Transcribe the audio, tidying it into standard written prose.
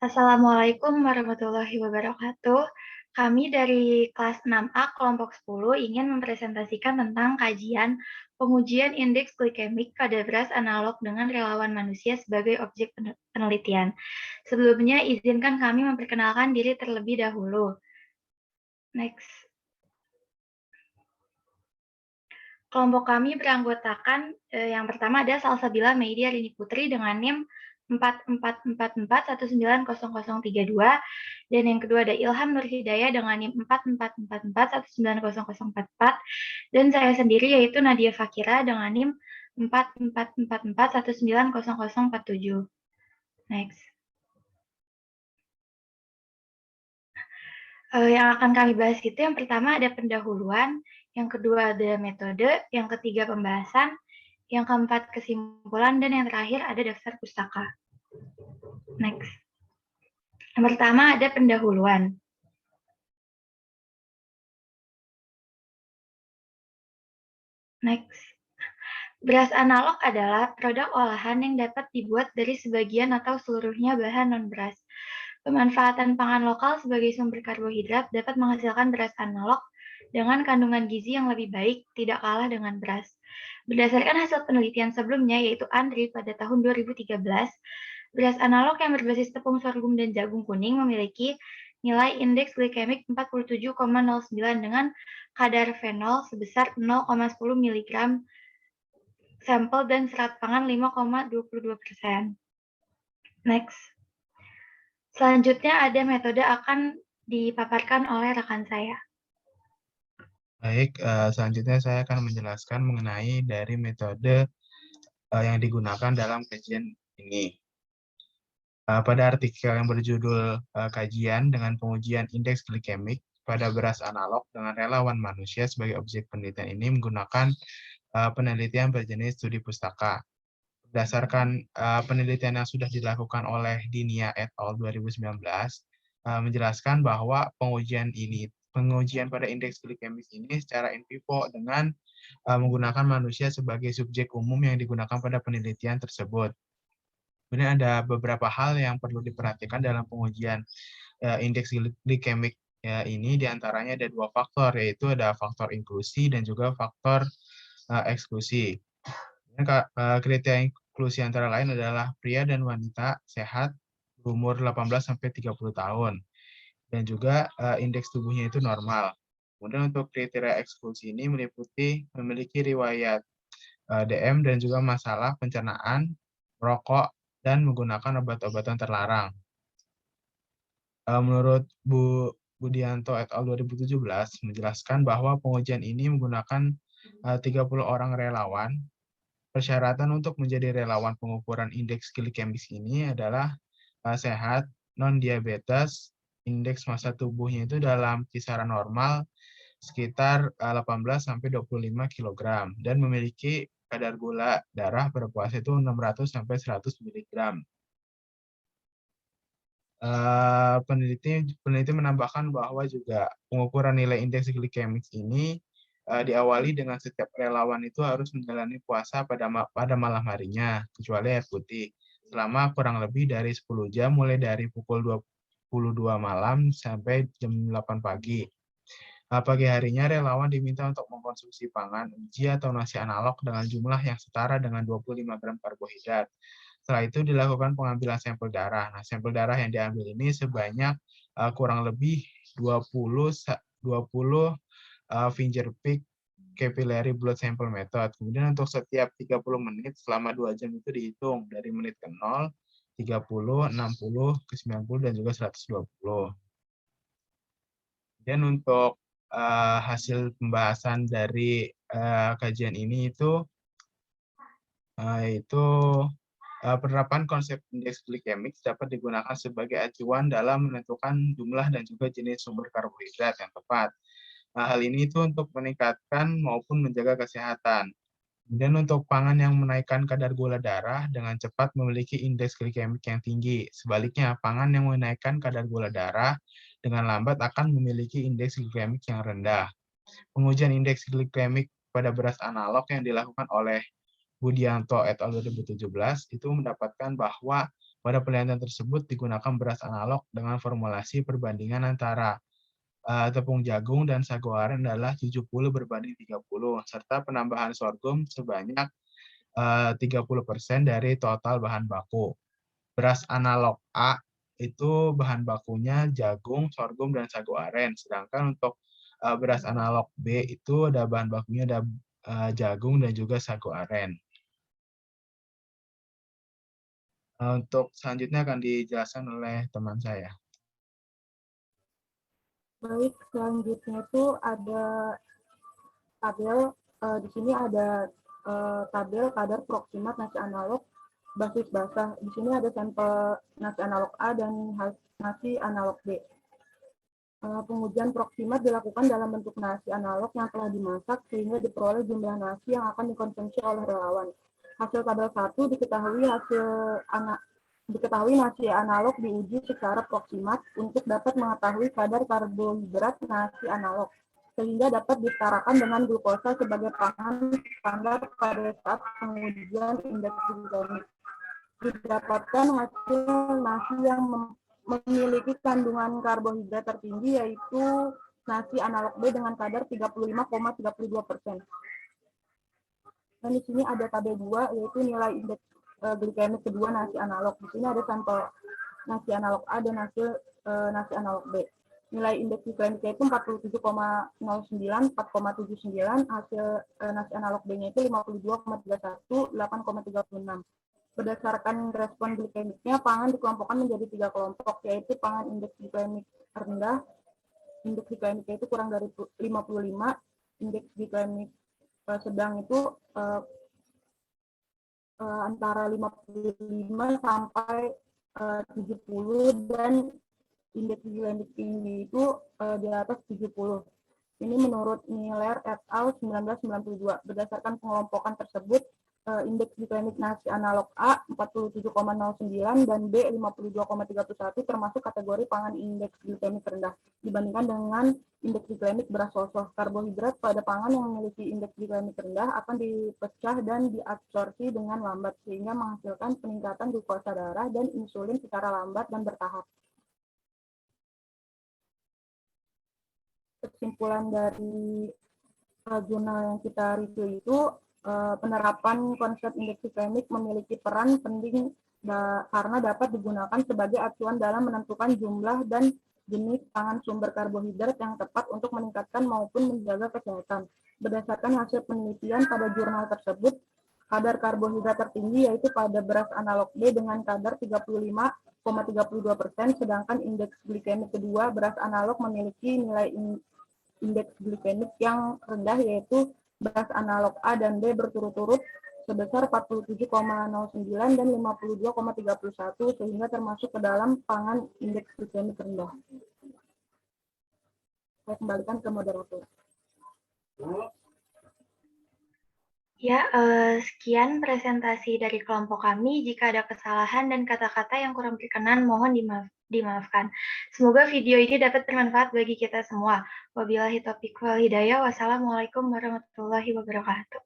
Assalamualaikum warahmatullahi wabarakatuh. Kami dari kelas 6A kelompok 10 ingin mempresentasikan tentang kajian pengujian indeks glikemik pada beras analog dengan relawan manusia sebagai objek penelitian. Sebelumnya, izinkan kami memperkenalkan diri terlebih dahulu. Next. Kelompok kami beranggotakan yang pertama ada Salsabila Meidia Rini Putri dengan NIM 4444190032 dan yang kedua ada Ilham Nur Hidayah dengan NIM 4444190044 dan saya sendiri yaitu Nadia Fakira dengan NIM 4444190047. Next. Yang akan kami bahas itu yang pertama ada pendahuluan, yang kedua ada metode, yang ketiga pembahasan, yang keempat kesimpulan, dan yang terakhir ada daftar pustaka. Next. Yang pertama ada pendahuluan. Next. Beras analog adalah produk olahan yang dapat dibuat dari sebagian atau seluruhnya bahan non-beras. Pemanfaatan pangan lokal sebagai sumber karbohidrat dapat menghasilkan beras analog dengan kandungan gizi yang lebih baik, tidak kalah dengan beras. Berdasarkan hasil penelitian sebelumnya, yaitu ANDRI pada tahun 2013, beras analog yang berbasis tepung sorghum dan jagung kuning memiliki nilai indeks glikemik 47,09 dengan kadar fenol sebesar 0,10 mg sampel dan serat pangan 5,22%. Next. Selanjutnya ada metode akan dipaparkan oleh rekan saya. Baik, selanjutnya saya akan menjelaskan mengenai dari metode yang digunakan dalam kajian ini. Pada artikel yang berjudul kajian dengan pengujian indeks glikemik pada beras analog dengan relawan manusia sebagai objek penelitian ini menggunakan penelitian berjenis studi pustaka. Berdasarkan penelitian yang sudah dilakukan oleh Dinia et al. 2019, menjelaskan bahwa pengujian pada indeks glikemik ini secara in vivo dengan menggunakan manusia sebagai subjek umum yang digunakan pada penelitian tersebut. Kemudian ada beberapa hal yang perlu diperhatikan dalam pengujian indeks glikemik ini, diantaranya ada dua faktor, yaitu ada faktor inklusi dan juga faktor eksklusi. Kriteria inklusi antara lain adalah pria dan wanita sehat berumur 18-30 tahun dan juga indeks tubuhnya itu normal. Kemudian untuk kriteria eksklusi ini memiliki riwayat DM dan juga masalah pencernaan, merokok, dan menggunakan obat-obatan terlarang. Menurut Bu Budianto et al. 2017 menjelaskan bahwa pengujian ini menggunakan 30 orang relawan. Persyaratan untuk menjadi relawan pengukuran indeks glikemik ini adalah sehat, non-diabetes, indeks massa tubuhnya itu dalam kisaran normal sekitar 18-25 kg dan memiliki kadar gula darah berpuasa itu 600-100 mg. Peneliti menambahkan bahwa juga pengukuran nilai indeks glikemik ini diawali dengan setiap relawan itu harus menjalani puasa pada malam harinya, kecuali air putih, selama kurang lebih dari 10 jam, mulai dari pukul 22 malam sampai jam 8 pagi. Pagi harinya relawan diminta untuk mengkonsumsi pangan uji atau nasi analog dengan jumlah yang setara dengan 25 gram karbohidrat. Setelah itu dilakukan pengambilan sampel darah. Nah, sampel darah yang diambil ini sebanyak kurang lebih 20 fingerprint capillary blood sample method. Kemudian untuk setiap 30 menit selama 2 jam itu dihitung dari menit ke 0, 30, 60, ke 90, dan juga 120. Dan untuk hasil pembahasan dari kajian ini itu penerapan konsep indeks glikemik dapat digunakan sebagai acuan dalam menentukan jumlah dan juga jenis sumber karbohidrat yang tepat. Hal ini itu untuk meningkatkan maupun menjaga kesehatan. Kemudian untuk pangan yang menaikkan kadar gula darah dengan cepat memiliki indeks glikemik yang tinggi. Sebaliknya, pangan yang menaikkan kadar gula darah dengan lambat akan memiliki indeks glikemik yang rendah. Pengujian indeks glikemik pada beras analog yang dilakukan oleh Budianto et al. 2017 itu mendapatkan bahwa Pada penelitian tersebut digunakan beras analog dengan formulasi perbandingan antara tepung jagung dan sagu aren adalah 70 berbanding 30, serta penambahan sorghum sebanyak 30% dari total bahan baku. Beras analog A itu bahan bakunya jagung, sorghum, dan sagu aren. Sedangkan untuk beras analog B itu ada bahan bakunya ada jagung dan juga sagu aren. Untuk selanjutnya akan dijelaskan oleh teman saya. Baik, selanjutnya itu ada tabel. Di sini ada tabel kadar proksimat nasi analog basis basah. Di sini ada sampel nasi analog A dan nasi analog B. Pengujian proksimat dilakukan dalam bentuk nasi analog yang telah dimasak sehingga diperoleh jumlah nasi yang akan dikonsumsi oleh relawan. Hasil tabel 1 diketahui nasi analog diuji secara proksimat untuk dapat mengetahui kadar karbohidrat nasi analog sehingga dapat disetarakan dengan glukosa sebagai pangan standar pada saat pengujian indeks glikemik. Didapatkan hasil nasi yang memiliki kandungan karbohidrat tertinggi yaitu nasi analog B dengan kadar 35,32%. Dan di sini ada tabel 2 yaitu nilai indeks glikemik kedua nasi analog. Di sini ada sampel nasi analog A dan hasil nasi analog B. Nilai indeks glikemiknya itu 47,09, 4,79, hasil nasi analog B-nya itu 52,31, 8,36. Berdasarkan respon glikemiknya, pangan dikelompokkan menjadi 3 kelompok, yaitu pangan indeks glikemik rendah, indeks glikemiknya itu kurang dari 55, indeks glikemik sedang itu antara 55 sampai 70, dan indeks glikemik tinggi itu di atas 70. Ini menurut Miller et al. 1992. Berdasarkan pengelompokan tersebut, indeks glikemik nasi analog A 47,09 dan B 52,31 termasuk kategori pangan indeks glikemik rendah dibandingkan dengan indeks glikemik beras sosoh. Karbohidrat pada pangan yang memiliki indeks glikemik rendah akan dipecah dan diabsorpsi dengan lambat sehingga menghasilkan peningkatan glukosa darah dan insulin secara lambat dan bertahap. Kesimpulan dari jurnal yang kita review itu, penerapan konsep indeks glikemik memiliki peran penting karena dapat digunakan sebagai acuan dalam menentukan jumlah dan jenis pangan sumber karbohidrat yang tepat untuk meningkatkan maupun menjaga kesehatan. Berdasarkan hasil penelitian pada jurnal tersebut, kadar karbohidrat tertinggi yaitu pada beras analog B dengan kadar 35,32%, sedangkan indeks glikemik kedua beras analog memiliki nilai indeks glikemik yang rendah yaitu beras analog A dan B berturut-turut sebesar 47,09 dan 52,31 sehingga termasuk ke dalam pangan indeks glikemik rendah. Saya kembalikan ke moderator. Ya, sekian presentasi dari kelompok kami. Jika ada kesalahan dan kata-kata yang kurang berkenan, mohon dimaafkan. Semoga video ini dapat bermanfaat bagi kita semua. Wabillahi taufiq wal hidayah. Wassalamualaikum warahmatullahi wabarakatuh.